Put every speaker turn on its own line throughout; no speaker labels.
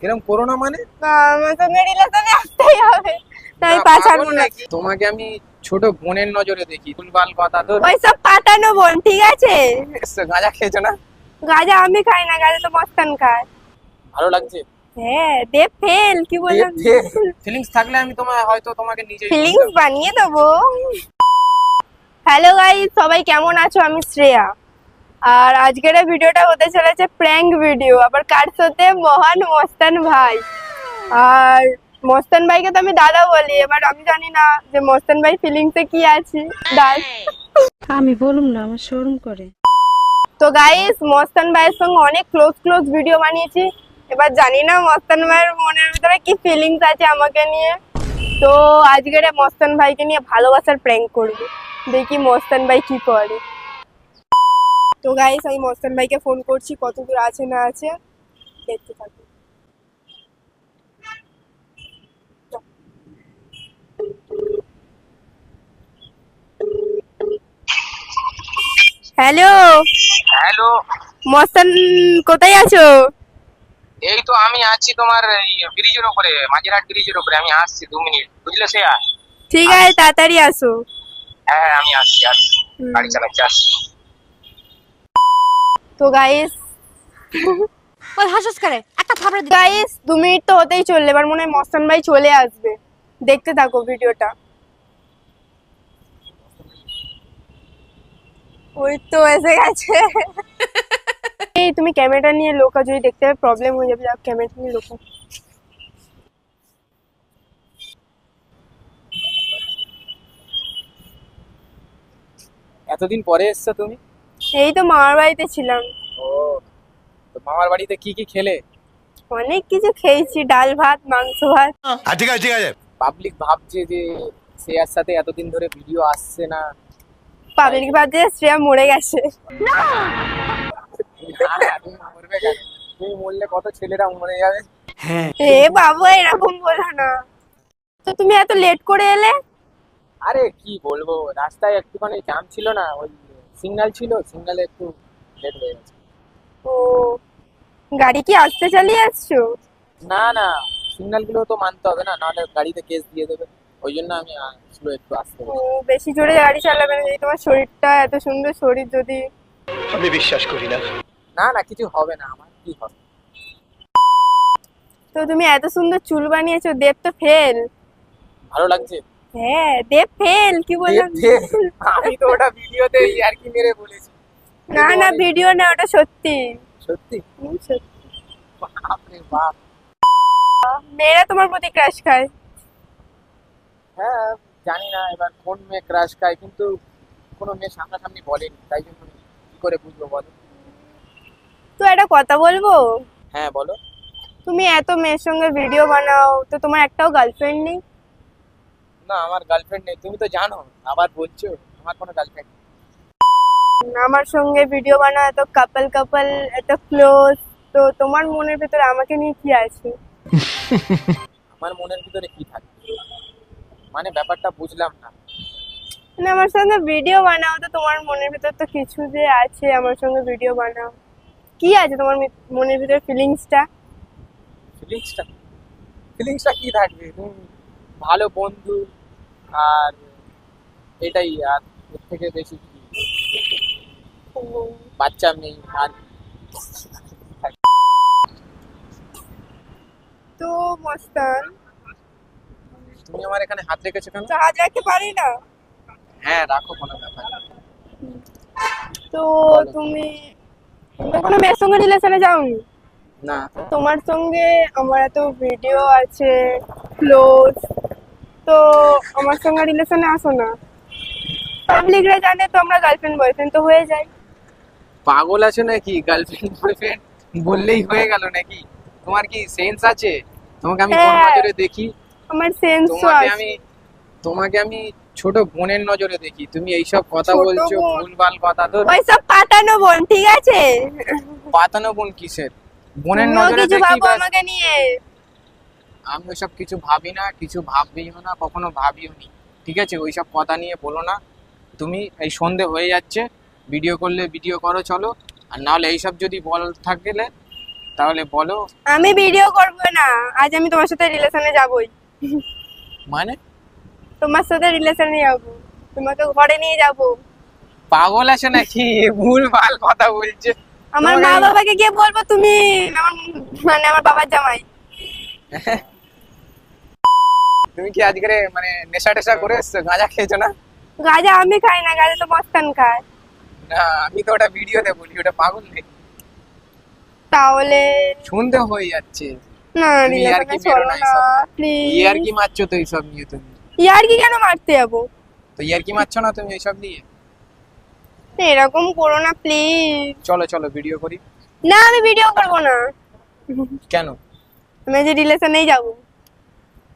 এরকম করো না মানে?
আমার সঙ্গে রিলেশনে আসতেই হবে, তাই
না,
পাছাড়বো
পাগল
না।
নাকি? তোমাকে আমি ছোট বোনের নজরে দেখি। ভুলভাল কথা তো।
ওইসব পাতানো বোন, ঠিক আছে?
গাঁজা খেয়েছো না?
গাঁজা আমি খাই না, গাঁজা তো মস্তান খায়।
ভালো লাগছে?
হ্যাঁ, দে ফেল, কি বললাম?
ফিলিংস থাকলে আমি হয়তো তোমাকে নিজেই
ফিলিংস
বলতাম।
বানিয়ে দেবো। হ্যালো গাইস, সবাই কেমন আছো? আমি শ্রেয়া, আর আজকের এই ভিডিওটা হতে চলেছে প্র্যাঙ্ক ভিডিও। আবার কার সাথে? মহান মস্তান ভাই। আর মস্তান ভাইকে তো আমি দাদা বলি, এবার আমি জানি না যে মস্তান ভাই ফিলিংসে কি আছে। দাস
আমি বলুম না, আমার শরম করে।
তো গাইস, মস্তান ভাইয়ের সঙ্গে অনেক ক্লোজ ভিডিও বানিয়েছি। এবার জানি না মস্তান ভাইয়ের মনের ভিতরে কি ফিলিংস আছে আমাকে নিয়ে। তো আজকের এই মস্তান ভাইকে নিয়ে ভালোবাসার প্র্যাঙ্ক করবো, দেখি মস্তান ভাই কি করে। তো গাইস, আমি মস্তান ভাইকে ফোন করছি, কত দূর আছে না আছে দেখতে থাকি। Hello
hello.
মস্তান, কোথায় আছো?
এই তো আমি আছি তোমার ব্রিজের উপরে, মাঝেরহাট ব্রিজের উপরে। আমি আসছি 2 মিনিট, বুঝলে শ্রেয়া?
ঠিক আছে, তাড়াতাড়ি আসো।
হ্যাঁ হ্যাঁ, আমি আসছি
হুম।
গাড়ি চালাচ্ছি, আসছি।
তো গাইস
ওই হাসস করে একটা থাপড়া দি।
গাইস 2 মিনিট তো হতেই চললে, এবার মনে হয় মস্তান ভাই চলে আসবে। দেখতে থাকো ভিডিওটা। ওই তো এসে গেছে। এই তুমি ক্যামেরাটা নিয়ে লোকা, যদি দেখতে হবে প্রবলেম হয়ে যাবে। ক্যামেরাটা নিয়ে লোকা।
এতদিন পরে এসছো তুমি?
এই তো মামার বাড়িতে ছিলাম।
ও, তো মামার বাড়িতে কি কি খেলে?
অনেক কিছু খেয়েছি, ডাল ভাত, মাংস ভাত।
ঠিক আছে ঠিক আছে।
পাবলিক ভাবছে যে শ্রেয়ার সাথে এতদিন ধরে ভিডিও আসছে না।
পাবলিক ভাবছে শ্রেয়া মরে গেছে।
তুমি মরবে কেন? তুমি মরলে কত ছেলেরা মরে যাবে।
এ বাবু, এরকম বলো না। তো তুমি এত লেট করে এলে?
আরে কি বলবো, রাস্তায় একটুখানি জ্যাম ছিল না, ওই সিগন্যাল ছিল, সিগন্যালে একটু লেট হয়ে গেছে।
ও, গাড়ি কি আস্তে চালিয়ে আসছো?
না না, সিগন্যাল গুলো তো মানতে হবে না, নাহলে গাড়িতে কেস দিয়ে দেবে। ওই জন্য আমি স্লো একটু আসতে
ও,
বলছি।
বেশি জোরে গাড়ি চালাবে না, যদি তোমার শরীরটা এত সুন্দর শরীর যদি।
আমি বিশ্বাস করি না।
না না, কিছু হবে না, আমার কি হবে।
তো তুমি এত সুন্দর চুল বানিয়েছো, দেব তো ফেল।
ভালো লাগছে?
হ্যাঁ, দেব ফেল, কি বললাম?
আমি তো ওটা ভিডিওতে আর কি মেরে বলেছি।
না না, ভিডিও না, ওটা সত্যি।
সত্যি?
সত্যি।
বাপরে বাপ।
মেয়েরা তোমার প্রতি ক্রাশ খায়।
হ্যাঁ, জানি না এবার কোন মেয়ে ক্রাশ খায়, কিন্তু কোনো মেয়ে সামনাসামনি বলেনি, তাই জন্য কি করে বুঝবো বলো?
তো একটা কথা বলবো,
হ্যাঁ বলো।
তুমি এত মেয়ের সঙ্গে ভিডিও বানাও, তো তোমার একটাও গার্লফ্রেন্ড নেই?
না, আমার গার্লফ্রেন্ড নেই, তুমি তো জানো। আবার বলছো আমার কোনো গার্লফ্রেন্ড নেই।
আমার সঙ্গে ভিডিও বানাও, এত কাপল এত ক্লোজ, তো তোমার মনের ভেতরে আমাকে নিয়ে কি আছে?
আমার মনের ভিতরে কি থাকবে, মানে ব্যাপারটা বুঝলাম না।
মানে আমার সঙ্গে ভিডিও বানাও, তো তোমার মনের ভিতর তো কিছু যে আছে, আমার সঙ্গে ভিডিও বানাও। কি আছে তোমার মনের ভিতরে ফিলিংসটা?
ফিলিংসটা ফিলিংসটা কি থাকবে? তুমি ভালো বন্ধু, আর এটাই। আর এর থেকে বেশি কি? বাচ্চা মেয়ে আর
তো মস্তান,
তুমি আমার এখানে হাত রেখেছো কেন?
জাহাজ রাখতে পারি না।
হ্যাঁ রাখো, কোনো ব্যাপার না।
তো তুমি কোনো মেয়ের সঙ্গে রিলেশনে যাওনি?
না।
তোমার সঙ্গে আমার এত ভিডিও আছে ক্লোজ, তো আমার সঙ্গে রিলেশনে আসো না। পাবলিকরা জানে তো আমরা গার্লফ্রেন্ড বয়ফ্রেন্ড তো হয়ে যায়।
পাগল আছো নাকি? গার্লফ্রেন্ড বয়ফ্রেন্ড বললেই হয়ে গেল নাকি? তোমার কি সেন্স আছে? তোমাকে আমি কোন
হ্যাঁ।
নজরে দেখি?
আমার সেন্স
তোমাকে
আছে।
আমি তোমাকে আমি ছোট বোনের নজরে দেখি। তুমি এইসব কথা
ছোট
বলছো,
বোন?
ভুলভাল কথা তো।
ওইসব পাতানো বোন, ঠিক আছে?
পাতানো বোন কিসের? বোনের
তুমিও
নজরে
কিছু
দেখি
ভাবো
ব্যাস।
আমাকে নিয়ে।
আমি ওইসব কিছু ভাবি না, কিছু ভাববিও না, কখনো ভাবিও নি। ঠিক আছে, ওইসব কথা নিয়ে বলো না। তুমি এই সন্ধে হয়ে যাচ্ছে, ভিডিও করলে ভিডিও করো চলো, আর নাহলে এইসব যদি বল থাকলে তাহলে বলো।
আমি ভিডিও করব না, আজ আমি তোমার সাথে রিলেশনে যাবই।
মানে
তোমার সাথে রিলেশনে যাব, তোমাকে ঘরে নিয়ে যাব।
পাগল আছে নাকি? ভুল ভাল কথা বলছে।
আমার
তোমাকে
মা
আমি-
বাবাকে গিয়ে বলবো তুমি আমার মানে আমার বাবার জামাই।
তুমি কি আজকে মানে নেশা টেশা করে এসছো? গাঁজা খেয়েছো না?
গাঁজা আমি খাই না, গাঁজা তো মস্তান খায়।
না আমি তো ওটা ভিডিওতে বলি, ওটা পাগল নেই।
তাহলে
শুনতে হয়ে যাচ্ছে।
না,
তুমি ইয়ার কি
রিলেশনে
মেরো
চলো
না
না
এইসব।
প্লিজ।
ইয়ার কি মারছো তো এইসব নিয়ে তুমি?
ইয়ার কি কেন মারতে যাবো?
তো ইয়ার কি মারছো না তুমি এইসব নিয়ে?
এরকম করো না প্লিজ।
চলো চলো ভিডিও করি।
না আমি ভিডিও করব না,
কেন?
আমি যে রিলেশনেই যাব।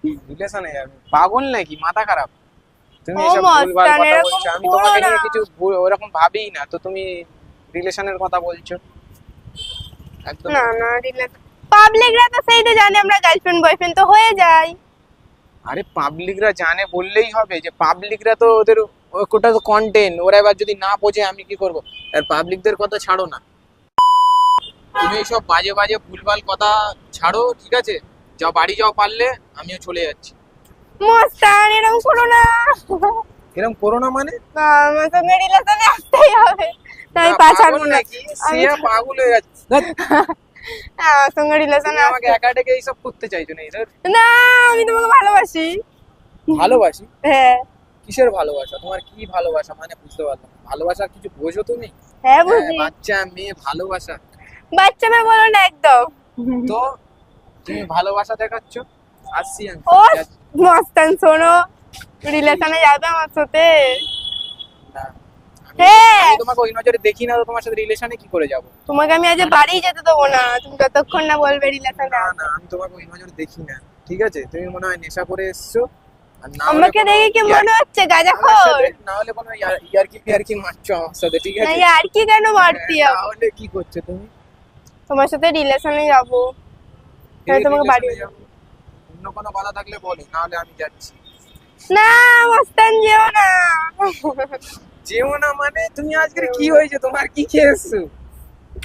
রিলেশনে যাবে? পাগল নাকি? মাথা খারাপ? তুমি
ও
এসব ভুলভাল
মস্তান,
কথা
এরকম
বলছো। আমি
করো
তোমাকে নিয়ে
না।
কিছু ওরকম ভাবিই না, তো তুমি রিলেশনের কথা বলছো। একদম
না না, রিলেশন পাবলিকরা তো সেই তো জানে আমরা গার্লফ্রেন্ড বয়ফ্রেন্ড তো হয়ে যাই।
আরে পাবলিকরা জানে বললেই হবে? যে পাবলিকরা তো ওদের ওটা তো কন্টেন্ট, ওরা এবার যদি না বোঝে আমি কি করব? আর পাবলিকদের কথা ছাড়ো না, তুমি এইসব বাজে বাজে ভুলভাল কথা ছাড়ো, ঠিক আছে? যাও বাড়ি যাও, পারলে আমিও চলে যাচ্ছি।
মস্তান এরকম করো না,
এরকম করো না মানে?
আমার সঙ্গে রিলেশনে আসতেই হবে, তাই
না,
পা
পাগল
ছাড়বো না।
নাকি? সিয়া পাগল হয়ে গেছে। ধ্যাৎ,
আমার সঙ্গে
তুমি
রিলেশনে
আমাকে একা ডেকে এইসব করতে চাইছো না? এদের
না, আমি তোমাকে ভালোবাসি।
ভালোবাসি?
হ্যাঁ
কিসের ভালোবাসা? তোমার কি ভালোবাসা মানে বুঝতে পারলাম না। ভালোবাসা কিছু বোঝো তুমি?
হ্যাঁ
হ্যাঁ,
বুঝি।
বাচ্চা মেয়ে ভালোবাসা।
বাচ্চা মেয়ে বলো না একদম।
তো তুমি ভালোবাসা দেখাচ্ছ? আসছি আমি।
ও মস্তান শোনো, রিলেশনে যাবে আমার সাথে?
না,
হ্যাঁ
আমি তোমাকে ওই নজরে দেখি না, তো তোমার সাথে রিলেশনে কি করে যাব?
তোমাকে আমি আজ বাড়ি যেতে দেবো না, তুমি যতক্ষণ না বলবে রিলেশনে।
না না, আমি তোমাকে ওই নজরে দেখি না, ঠিক আছে? তুমি মনে হয় নেশা করে এসছো। আর না হলে
আমাকে
কোনো
দেখে কি মনে হচ্ছে গাঁজা
আমার
খোর?
সাথে- না হলে কোনো ইয়ার্কি ফিয়ার্কি মারছো আমার সাথে, ঠিক
না
আছে?
আর কি কেন মারতি?
হ্যাঁ, তাহলে কি করছো তুমি?
তোমার সাথে রিলেশনে যাবো, তাই
এই
তোমাকে বাড়ি
relation এ যাবো। অন্য কোনো কথা থাকলে বলো, না হলে আমি যাচ্ছি।
না মস্তান যেও না।
যেও না মানে? তুমি আজকে কি হয়েছে? তোমার কি খেয়ে এসছো?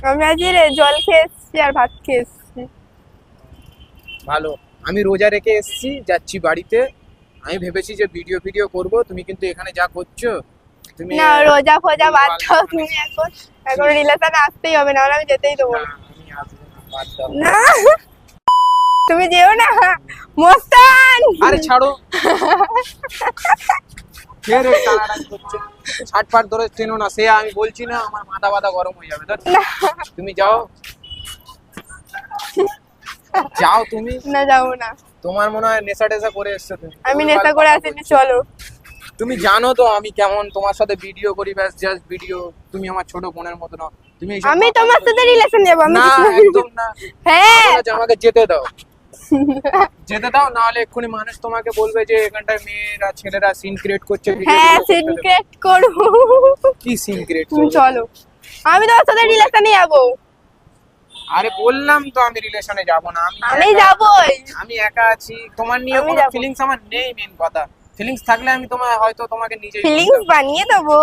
আমি আজ জল খেয়ে এসছি আর ভাত খেয়ে এসছি।
ভালো, আমি রোজা রেখে এসেছি, যাচ্ছি বাড়িতে। আমি ভেবেছি যে ভিডিও ভিডিও করব, তুমি কিন্তু এখানে যা করছো তুমি।
না রোজা ফোজা বাদ
ভুলভাল
দাও,
মানে-
তুমি এখন রিলেশনে আসতেই হবে, না হলে আমি যেতেই দেবো
না,
না।
আমি আসবো না, বাদ দাও।
না তুমি যেও না মস্তান।
আরে ছাড়ো। কে রে টানাটানি করছে? ছাট পাট ধরে টেনো না, সে আমি বলছি না, আমার মাথা ব্যথা গরম হয়ে যাবে। ধ্যাৎ,
না
তুমি যাও, যাও তুমি।
না যাবো না,
তোমার মনে হয় নেশা টেশা করে এসছো তুমি।
আমি
ভুলভাল
নেশা করে
কথা
আসিনি,
বলছো।
চলো।
তুমি জানো তো আমি কেমন, তোমার সাথে ভিডিও করি, ব্যাস জাস্ট ভিডিও। তুমি আমার ছোট বোনের মতো না, তুমি এইসব
আমি
কথা
তোমার
বলছো।
সাথে রিলেশন যাবো, আমি
না
কিছু-
একদম না।
হ্যাঁ
ঠিক আছে, আমাকে যেতে দাও, যেতে দাও, না হলে এক্ষুনি মানুষ তোমাকে বলবে যে এখানটায় মেয়েরা ছেলেরা সিন ক্রিয়েট করছে, video
হ্যাঁ
করতে দেবে।
সিনক্রেট করবো।
কি সিন ক্রিয়েট?
চলো, আমি তোমার সাথে রিলেশনে যাবো।
আরে বললাম তো আমি রিলেশনে যাব না।
আমি
একা-
যাবোই।
আমি একা আছি, তোমার নিয়ে
আমি
কোনো
যাবো।
ফিলিংস আমার নেই। মেন কথা, ফিলিংস থাকলে আমি তোমার হয়তো তোমাকে নিজে
ফিলিংস বানিয়ে দেবো।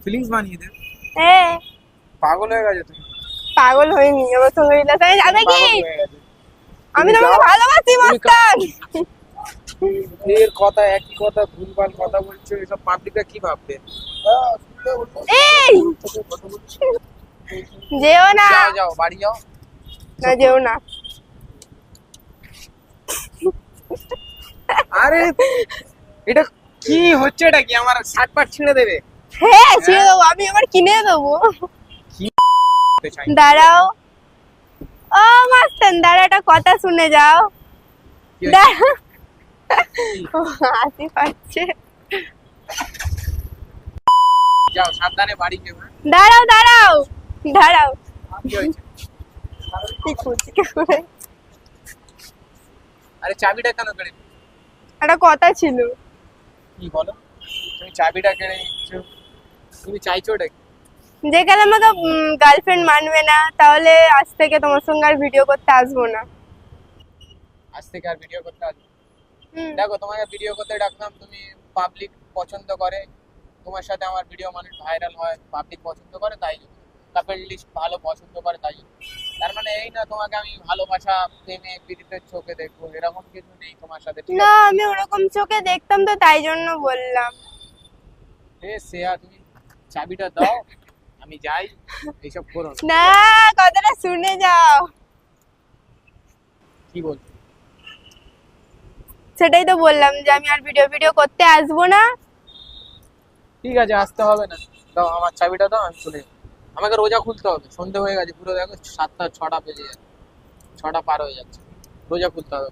ফিলিংস বানিয়ে দেব।
হ্যাঁ
পাগল হয়ে গেছো তুমি।
পাগল হয়নি, আমার সঙ্গে রিলেশনে যাবে কি?
পাগল হয়ে গেছো।
আমি
তুমি
তোমাকে
যাও।
ভালোবাসি মস্তান।
এর কথা একই কথা, ভুলভাল কথা বলছো, এসব পাবলিকরা কি ভাববে?
এই যেও না,
যাও যাও বাড়ি যাও।
না যেও না।
আরে এটা কি হচ্ছে? এটা কি আমার শার্ট পাট ছিঁড়ে দেবে?
হ্যাঁ ছেড়ে দেবো, আমি আবার কিনে দেবো।
করতে চাই না।
দাঁড়াও, ও মাস্তান দাঁড়া, একটা কথা শুনে যাও।
কি হয়েছে?
দাঁড়াও। ও, হাসি পাচ্ছে।
যাও সাবধানে বাড়ি যেও। হ্যাঁ?
দাঁড়াও দাঁড়াও দাঁড়াও,
কি হয়েছে?
কি কুচকে করে।
আরে চাবিটা কেন কেড়ে নিলে?
একটা কথা ছিল।
কি বলো? তুমি চাবিটা কেড়ে নিচ্ছ, তুমি চাইছো ওটা কি?
যেখানে আমাকে গার্লফ্রেন্ড মানবে না, তাহলে আজ থেকে তোমার সঙ্গে আর ভিডিও করতে আসবো না।
আজ থেকে আর ভিডিও করতে আসবে?
হুম।
দেখো তোমাকে ভিডিও করতে ডাকলাম, তুমি পাবলিক পছন্দ করে, তোমার সাথে আমার ভিডিও মানুষ ভাইরাল হয়, পাবলিক পছন্দ করে, তাই কাপেল লিস্ট ভালো পছন্দ করে, তাই জন্য। তার মানে এই না তোমাকে আমি ভালোবাসা প্রেমে পীড়িতের চোখে দেখবো, এরকম কিছু নেই তোমার সাথে, ঠিক
না
আছে?
আমি ওরকম চোখে দেখতাম তো তাই জন্য বললাম।
শ্রেয়া তুমি চাবিটা দাও, আমি যাই, এইসব করো না।
না কথাটা শুনে যাও।
কি বলছো?
সেটাই তো বললাম যে আমি আর ভিডিও করতে আসবো না।
ঠিক আছে, আসতে হবে না, দাও আমার চাবিটা দাও, আমি চলে যাবো। আমাকে রোজা খুলতে হবে, সন্ধে হয়ে গেছে পুরো, দেখো 7টা 6টা বেজে যাচ্ছে, 6টা পার হয়ে যাচ্ছে, রোজা খুলতে হবে।